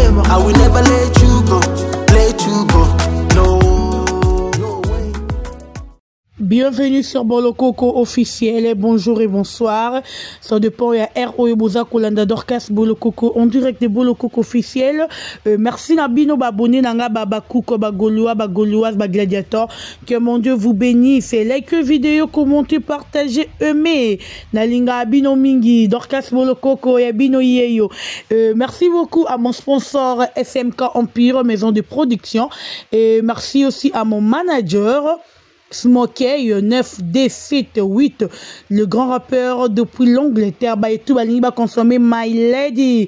I will never let you go, let you go. No. Bienvenue sur Bolo Coco officiel, bonjour et bonsoir. Ça dépend, il y a R.O. et Boza Kolanda Dorcas Bolo Coco en direct de Bolo Coco officiel. Merci Nabino Babone Nanga Babakouko Bagoloa Bagoloise Bagladiator. Que mon Dieu vous bénisse. Like vidéo, commentez, partagez, aimez. Nalinga Abino Mingi, Dorcas Bolo Coco et Abino Yeyo. Merci beaucoup à mon sponsor SMK Empire, maison de production. Et merci aussi à mon manager. Smokey 9D78, le grand rappeur depuis l'Angleterre, bah et tout va consommer My Lady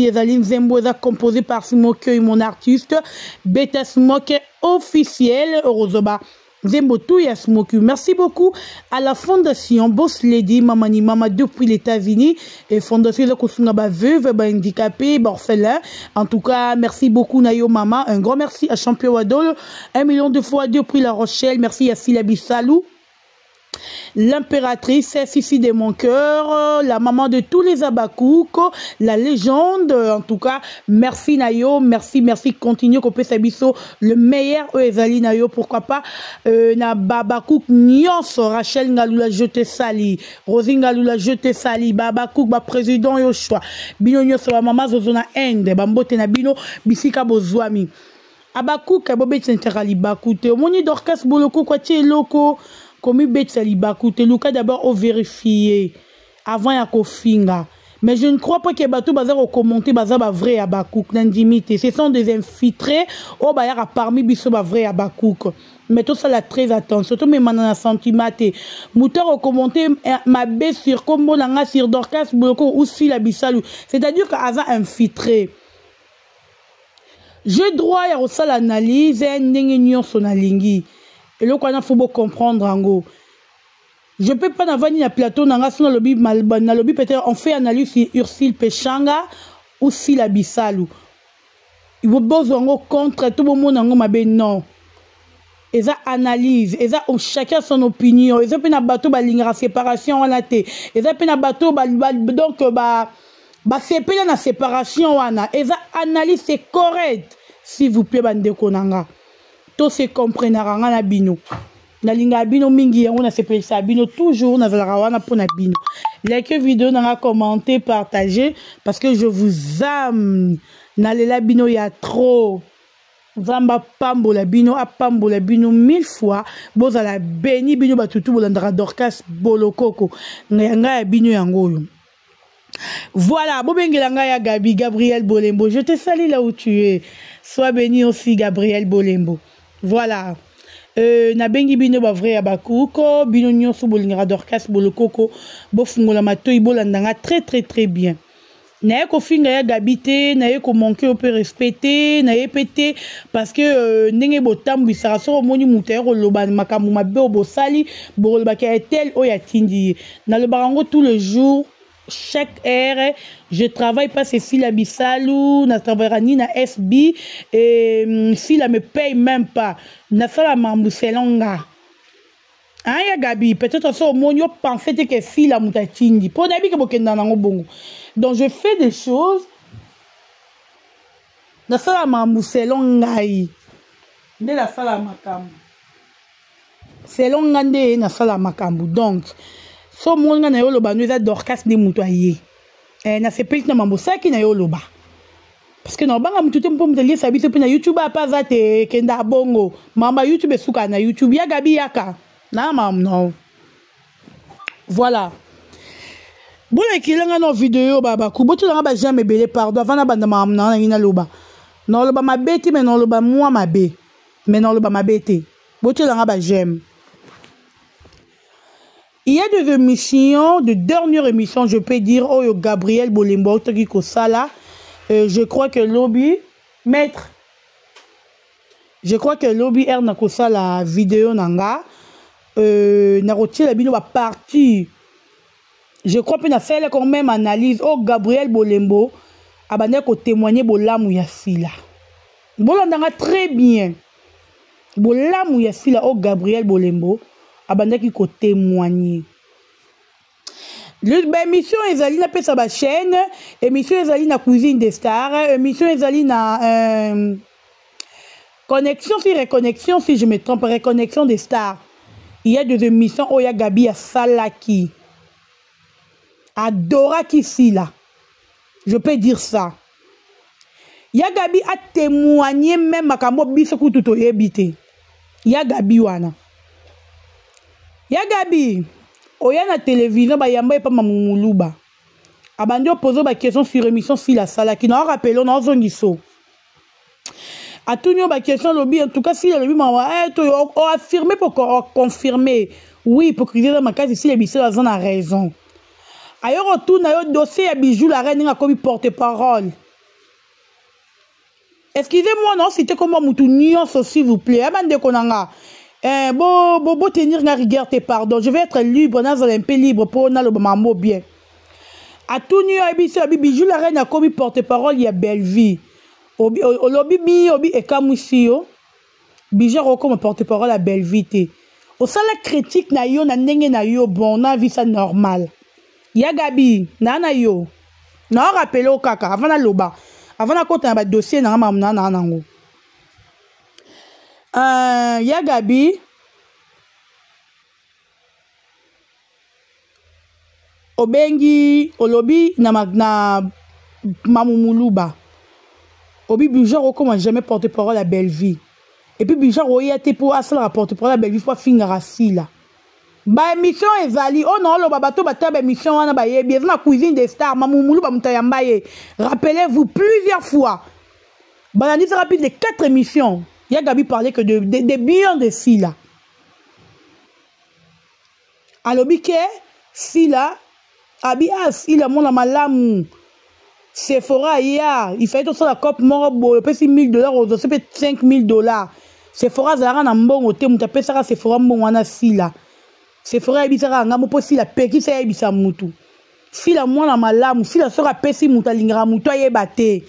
Ezaline Zembo est composé par Smokey, mon artiste, Beta Smokey officiel, Rosoba Zembo tout ya Smokey. Merci beaucoup à la fondation Boss Lady Mamani Mama depuis les États-Unis et fondation de Kosunga ba veuve, ba handicapé, ba orphelin. En tout cas, merci beaucoup Nayo Mama. Un grand merci à Champion Wadol. 1 million de fois depuis La Rochelle. Merci à Silabi Salou. L'impératrice, Sissi de mon cœur, la maman de tous les Abakouk, la légende, en tout cas, merci Nayo, merci, continue qu'on peut s'abisso, le meilleur Ezali Nayo, pourquoi pas, na Babakouk, Nyons, Rachel Ngaloula, je te sali, Rosie Ngaloula, je te sali, Babakouk, ba président Yoshua, Bino Nyons, la maman Zozona Ende, Bambote na Bino, Bisika Bozwami. Abakouk, Bobet Senterali Bakoute, Moni Dorcas Boloko, Kwatie Loko, comme Betsali Bakoute, Luka d'abord au vérifier avant ya kofinga. Mais je ne crois pas que Batou Bazar au commenté Bazar ba vrai à Bakouk n'indimité. Ce sont des infiltrés au bayara parmi biso ba vrai à Bakouk. Mais tout ça là très attention. Surtout mes manana sentimate. Mouteur au commenté ma baisse sur Kombo Langa sur Dorcas Boloko ou si la bisalou. C'est-à-dire qu'Aza infiltré. J'ai droit à ça l'analyse et n'engagnon son alingi. Et là, il faut comprendre, Ango. Je ne peux pas avoir ni un plateau, dans le lobby Malban, dans le lobby peut-être on fait analyse sur Ursile Pechanga ou si la Bissalou. Il faut besoin contre tout le monde, non. Et ça analyse, et ça chacun son opinion. Et ça peut na bateau la séparation en athée. Et ça peut na bateau donc c'est pas la séparation wana. Et ça analyse c'est correct, s'il vous plaît bande konanga. Tout se comprend na bino na linga bino mingi yango na sepeli sa bino toujours na zalawana pour na bino. Like vidéo na commenter, partager parce que je vous aime. Na lela bino ya trop. Zamba pambola bino a pambola bino 1000 fois. Bozala béni bino batutu bolandra Dorcas Bolo Coco. Nga ya bino yango. Voilà, Bobengela ya Gabi Gabriel Bolembo. Je te salue là où tu es. Sois béni aussi Gabriel Bolembo. Voilà. Na bengi bino ba vrai abakuko bino nyonso bolinga Dorcas Bolo Coco bo fungola matoi bolandanga très bien. Na ko finga ya gabité na ko manquer au peu respecter na pété parce que ndenge botambu sara so moni muter ko loba makamu mabe bo sali bo loba ka tel o ya tindi na le barango tout le jour. Chaque heure, je travaille pas c'est si la Bissalou, na travaille ni na SB et si la me paye même pas, na sala mambu selonga. Hein ya Gabi, peut-être ça au moins yo pensait que si la mutatindi. Pour nabi que bokenda nango bongo. Donc je fais des choses na sala mambu selonga yi. De la sala makambu. Selonga nde na sala makambu. Donc so monga na yo loba nous a Dorcas de mutoyer na sepeli na mambo saki na yo loba parce que na banga mututé mpo muteli sabiso pe na YouTube apa zate kenda bongo mama YouTube suka na YouTube ya Gabi yaka na mam non voilà bola kilanga no vidéo baba ku botu nga ba jamais belé pardon avant na banda mam na ina loba non loba mabeti mais non loba moi mabe mais non loba mabeti botu nga ba j'aime. Il y a des émissions, de dernières émissions, je peux dire, oh, Gabriel Bolembo, je crois que lobby, maître, je crois que lobby er na kosa la vidéo nanga, na roti la bino va partir. Je crois que na fait quand même analyse, oh, Gabriel Bolembo, abandé ko témoigner bolamu ya sila. Bolandanga très bien. Bolamu ya sila, oh, Gabriel Bolembo. Abandaki ko témoigner. Émission ezali na pesa ba chaîne, émission ezali na cuisine des stars, émission ezali na connexion sur reconnexion, si je me trompe, reconnexion des stars. Il y a des émissions où il y a Gabi à Salaki. Adora qui là. Je peux dire ça. Il y a Gabi à témoigner même à Kambo Bisoku tout habité. Il y a Gabi wana. Il y a Gabi. Oh, il y a la télévision, bah yamba et pas mamoulouba. Abandi opposer ba question sur émission si la Salaki. Non rappelons non zongiso. À tout niveau ba question lobby en tout cas si le lobby m'a affirmé pour confirmer. Oui pour crier dans ma case ici les bisous la zone a raison. Ailleurs retourne à dossier à bijou la reine a comme porte-parole. Excusez-moi non c'était comme moutou nuance s'il vous plaît. Abandi konanga. Bo tenir na rigueur tes pardon. Je vais être libre dans un peu libre pour na le mambo bien. À tout niveau à bijou la reine a comme porte-parole il y a belle vie. Au lobby obi et kamusio bija comme porte-parole à belle vie. Au sala critique na yo na ndenge na yo bon na vie ça normal. Ya Gabi na yo. Na rappelé au kaka avant na loba. Avant na kota ba dossier na mamna na nango. Ya Gabi obengi olobi na mamumuluba obi bijaro comment jamais porte-parole à belle vie et puis bijaro y a été pour asla porte-parole à belle vie pour finir assis là ba émission ezali oh non lo babato bata ba émission wana ba yebi na cuisine des stars mamumuluba mutayambaye rappelez-vous plusieurs fois banani rapide les 4 émissions. Il y a Gabi parlé que de billions de si là. Alors, si là, Abia, si là, mon amalam, Sephora, il fait tout ça la cop mort, il paye $6,000, il paye $5,000. Sephora, Zara, Nambon, au thème, tu appelles ça, Sephora, mon wana si là. Sephora, Ibisara, Ngambo, si la paix, qui c'est Ibisa Moutou. Si la mon amalam, si la sera pesi, Moutalingra, Moutoye bate.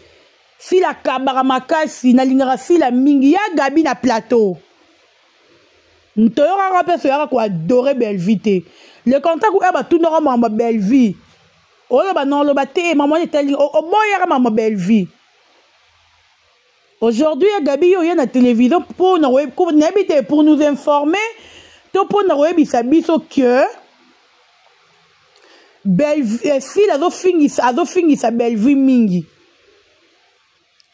Si la kabaramakasi na lingara si la mingi ya Gabi na plateau. N'toyora rappel ce yara quoi adorer belle vie. Le contact où eba tout normalement ma belle vie. Oh le ba non le ba te maman était oh bon yara ma belle vie. Aujourd'hui Gabi yo y a na télévision pour na web pour nous informer to pour na web biso que belle si la zo fingi sa belle vie mingi.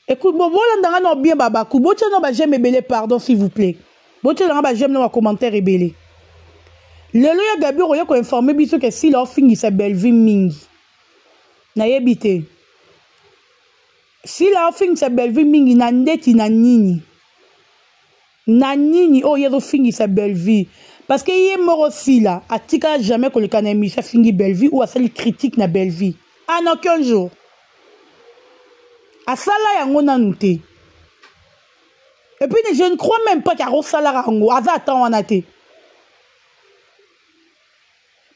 Écoute, bon, voilà, non, bien, baba, Kubocha, non, j'aime ébélé, pardon, s'il vous plaît. Bocha, non, j'aime, non, commentaire ébélé. Le loya Gabi, on a informé, biso, que si leur fingi sa belle vie, mingi. Na yebite. Si leur fingi sa belle vie, mingi, na ndeti, na nini. Na nini, oh, y'a fingi sa belle vie. Parce que y est mort aussi, là, à tika jamais que le canami, ça fingi belle vie, ou à ça, les critiques, na belle vie. Ah, non, qu'un jour. À ça là yango nanouté. Et puis je ne crois même pas qu'il y a salaire yango. Azatan wanate.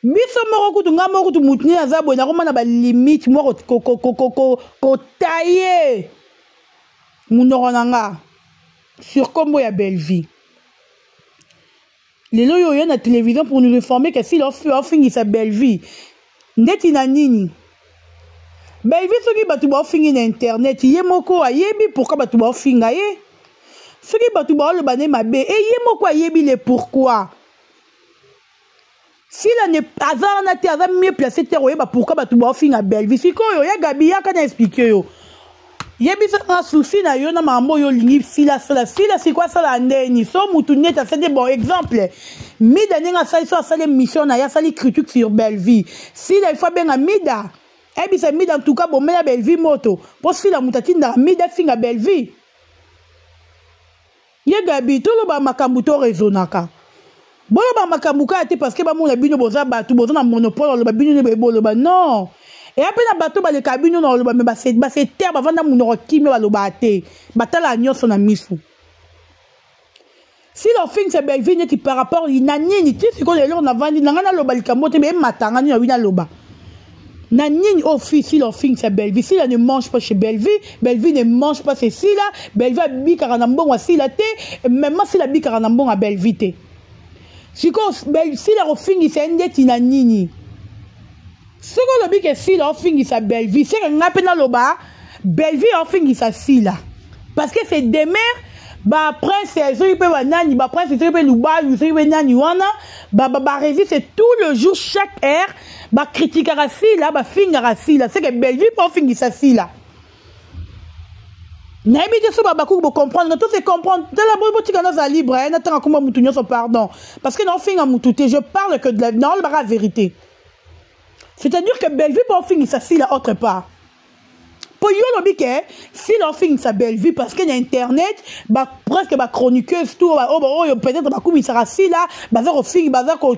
Biso moko tu ngamo ko tu mutni azabo na koma na ba limite moko ko tailler. Munoronanga sur combo ya belle vie. Les loyo y a na télévision pour nous informer que si leur fini sa belle vie. Ndeti na nini. Belle vie ce qui batu ba fingi na internet yé moko ayebi pourquoi batu ba finga yé ce qui batu ba le bané mabe et yé moko ayebi le pourquoi si la ne hasard na te hasard mieux placé terre yé ba pourquoi batu ba finga belle vie siko yo ya Gabi ya kana expliquer yo yebi ça souci na yo na mambo yo lingi fila c'est quoi ça la ndeni so mutu net ça des bon exemple mida nenga ça ça les missions na ya ça les critiques sur belle vie si la fois ben mida et bien c'est mis en tout cas bon mais la belle vie moto pour si la moutatine dans mida finga belle vie ye Gabi tout le ba makambuto rezonaka bon ba makambuka te parce que ba mon la bino boza batu boza na monopole le ba bino ne be le ba non et après la bateau ba le kabino no le ba me ba c'est terre ba vanda munoro kimi ba lo ba te batala nyoso na misu si leur fin c'est belle vie net par rapport ina nini tu sais que les on a vendu na lo ba likambote be matanga ni wina loba. Nanine au fils, si leur fille c'est belle vie, si elle ne mange pas chez belle vie ne mange pas ceci là, belle vie a bikaranambon à si la té, même si la bikaranambon à belle vie. Si la fille c'est un net nanini. Ce que le que si la fingi sa belle vie, c'est que n'a pas loba belle vie en fingi sa si là. Parce que c'est des mères, bah prince c'est peut nani, bah prince c'est peut luba, c'est peut nani wana, bah résiste tout le jour chaque heure, bah critique à si là, bah fingi si là, c'est que belle vie pour fingi sa si là. N'habitez pas beaucoup pour comprendre, tout c'est comprendre. De la bonne boutique à libre, n'attends comment moutounion son pardon. Parce que non fingi à moutouté, je parle que de la non la vérité. C'est-à-dire que belle vie pour finir ça si la autre part. Pour yo lobi que si l'on finit sa belle vie parce qu'il y a internet, bah presque bah chroniqueuse tout, bah peut-être bah comme il sera si là, bah ça refini, bah ça qu'on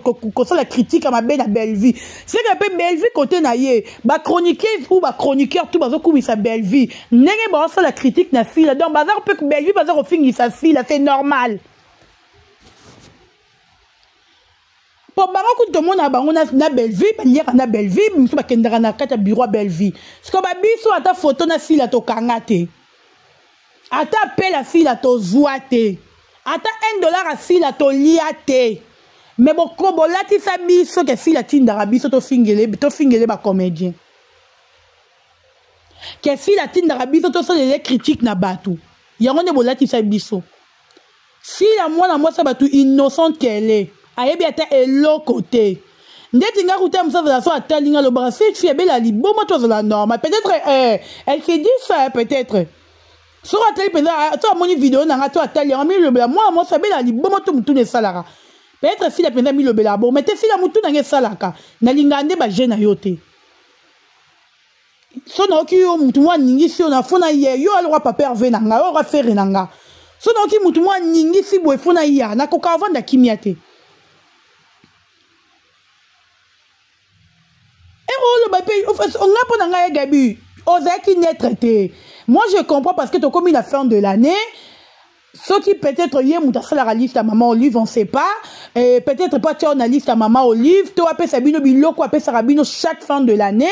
la critique à ma belle vie. C'est qu'un peu belle vie côté naïe, bah chroniqueuse ou bah chroniqueur tout, bah ça comme il sa belle vie. N'est bah ça la critique na si là, donc bah ça peut que belle vie, bah ça refini sa si là, c'est normal. Pour beaucoup de monde na belle vie, lire na belle vie, monsieur bakendera na kata bureau belle vie. Ce que ba biso ata photo na fille la to kangate. Ata appel la fille la to zoate. Ata $1 a fille la to liate. Mais bon kobo lati sa biso que fille la tindara biso to fingele ba comédien. Que fille la tindara biso to so les critiques na batu. Yango ne bolati sa biso. Si la moi sa batu innocente qu'elle est. Ayebi ata elo côté ndeti nga kuta msa la so atalinga lo brasser tu es belle ali bon moi toi la norme peut-être elle se dit ça peut-être so atali peut-être toi moni vidéo na toi atali en mi le bela moi ça belle ali bon moi tout mutu ne salara peut-être si la penza mi le bela bon mais te si la mutu na nge salaka na lingande ba jeune yote so na ki yo mutu wa ningi si on a fona ye yo alwa papa hervé nanga o ra faire nanga so na ki mutu wa ningi si bo fona ya na ko ka vanda kimiate. On a Gabi, qui n'est traité. Moi je comprends parce que tu as commis la fin de l'année. Ceux qui peut-être hier mouta la liste à maman Olive, on ne sait pas. Et peut-être pas tu as une liste à maman Olive. Tu as appelé Sabino Biloko, appelé Sarabino chaque fin de l'année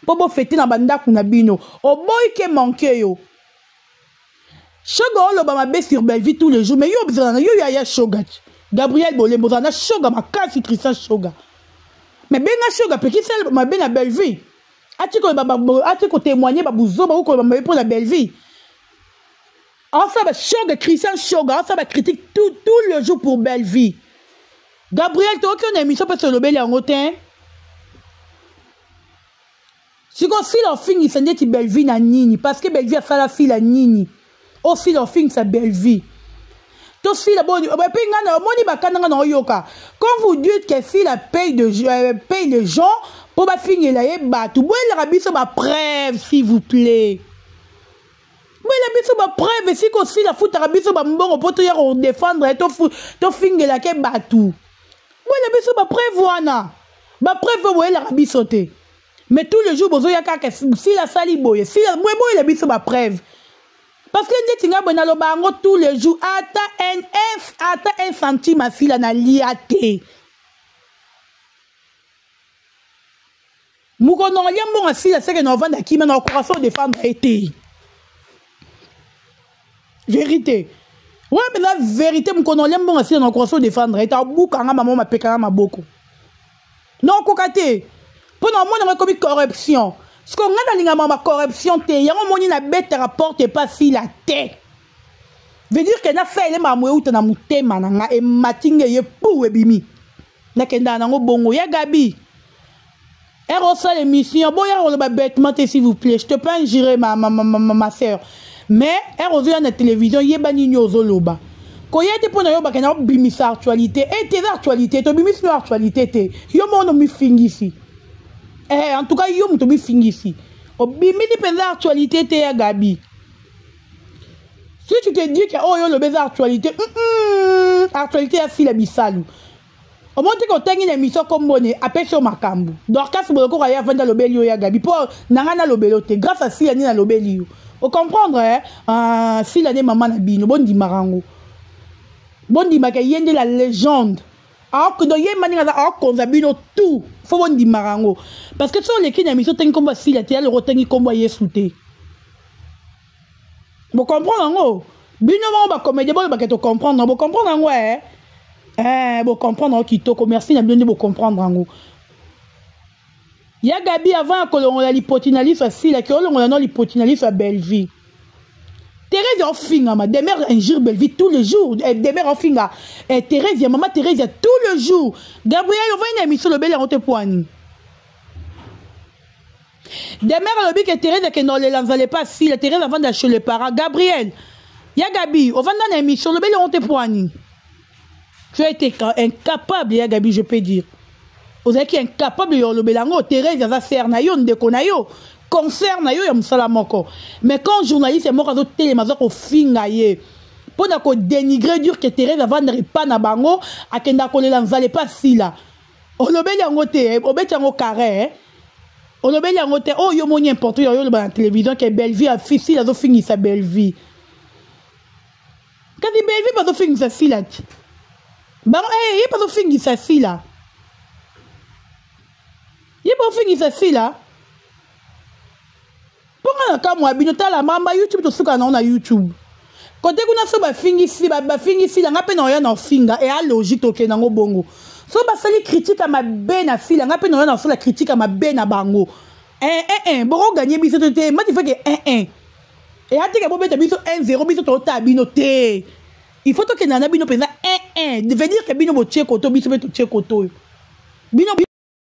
pour fêter dans banda kunabino. Au boy qui manqué yo. Choga on le baisse sur Belleville tous les jours. Mais yo bizarre yo ya Choga. Gabriel Bolé Bozana Choga ma case Christian Choga. Mais ben Choga petit celle ma ben la Belleville. As-tu témoigné pour la belle vie? Enfin, Choga, Christian Choga, enfin, critique tout le jour pour belle vie. Gabriel, tu as aucune émission pour se lever en hautain? Si on file en fin, il s'en dit belle vie na nini, parce que belle vie a fait la fille à nini. Au fil en fin, sa belle vie. Quand vous dites que si la paye les gens, pour ma fille, là, tout le monde a preuve, s'il vous plaît. Oui, la preuve, si qu'on si la fout, la biso ba mbongo pour te défendre, to fille, là, qui batou. Oui, la biso ba preuve, wana. Ba preuve, oui, la bisote. Mais tous les jours, vous avez si la sali boye, si la moi, la biso ba preuve. Parce que nous avons besoin de tous les jours. Ata un centime à fil na liate. Nous avons un bon assis à ce que nous avons qui maintenant corazon défendre été. Vérité. Ouais, mais la vérité, nous avons un bon assis dans corazon défendre été. Boukanga maman ma pekanga ma beaucoup. Non, kokate. Pendant moi, on a commis corruption. Ce qu'on a dans la corruption, il y a un moment où bête rapporte pas si la tête. Veut dire que na fait les mamoué ou na mouté mananga et matingue ye pou ebimi. Na kenda na bongo ya Gabi. Et reçoit l'émission. Bon ya on va bêtement s'il vous plaît. Je te peux injurer ma sœur. Mais elle revient à la télévision ye bani nyozoloba. Quand yete pour na yo ba kana bimi sa actualité et tes actualités to bimi sa actualité te. Yo mo no mi fingi ici. En tout cas, yo mutobi fingisi. Obimi di penza actualité te ya Gabi. Si tu te dis que oh yo le beza actualité, actualité ya si la bisalu. Au moins que tu as une émission comme bonne, appelle sur Makambu. Donc quand vous avez un vendre le belio ya Gabi, pour nangana le belote grâce à si l'année na le belio. Vous comprendre si l'année maman na bino bon di marango. Bon di makayende la légende. Alors que dans les manières à konzabino tout faut bon di marango parce que sur les qui n'émission t'es comme si la terre le retenir comme voyez souté. Vous comprenez ngo bino ba comédie bon ba que tu comprendre vous comprendre ngo vous comprendre qui to commerce na bien vous comprendre ngo Ya Gabi avant kolongola lipotinalis asila ki olongola non lipotinalis à Belleville. Thérèse en finga ma demeure injure Belleville tous les jours. Demeure en finga. Thérèse maman Thérèse tous les jours. Gabriel on va une émission le bel en te poigne. Demeure le que Thérèse que non les lanzale pas si la Thérèse avant d'acheter les parents. Gabriel ya Gabi on va dans une émission le bel en te poigne. Tu as été incapable ya Gabi je peux dire. Vous êtes incapable de le belango Thérèse va faire na yo ndeko na yo. Concert na yo ya musala moko mais quand journaliste est mort à d'autres télé mazo ko finga ye pour na ko dénigrer dire que Thérèse va ne pas na bango akenda ko le lanzale pas si là on le beli yango te obeti yango carré on le beli yango te oh yo moni importe yo le ba télévision que Belleville a fisi la zo fingi sa Belleville quand di Belleville pas zo fingi sa si là ba eh pas zo fingi sa si là il pas fingi sa si là. Pourquoi quand moi bino tala mamba YouTube to suka na YouTube côté kuna so ba fingi si la ngape na na finga et à logique to ke nango bongo so ba sali critique à ma bena si la ngape na so la critique à ma bena bango boro gagner biso te ma tu fait que et ati ke bobeta biso 1-0 biso to ta bino te il faut to ke nana bino pesa 1-1 de veut dire que bino bo tche koto biso to tche koto bino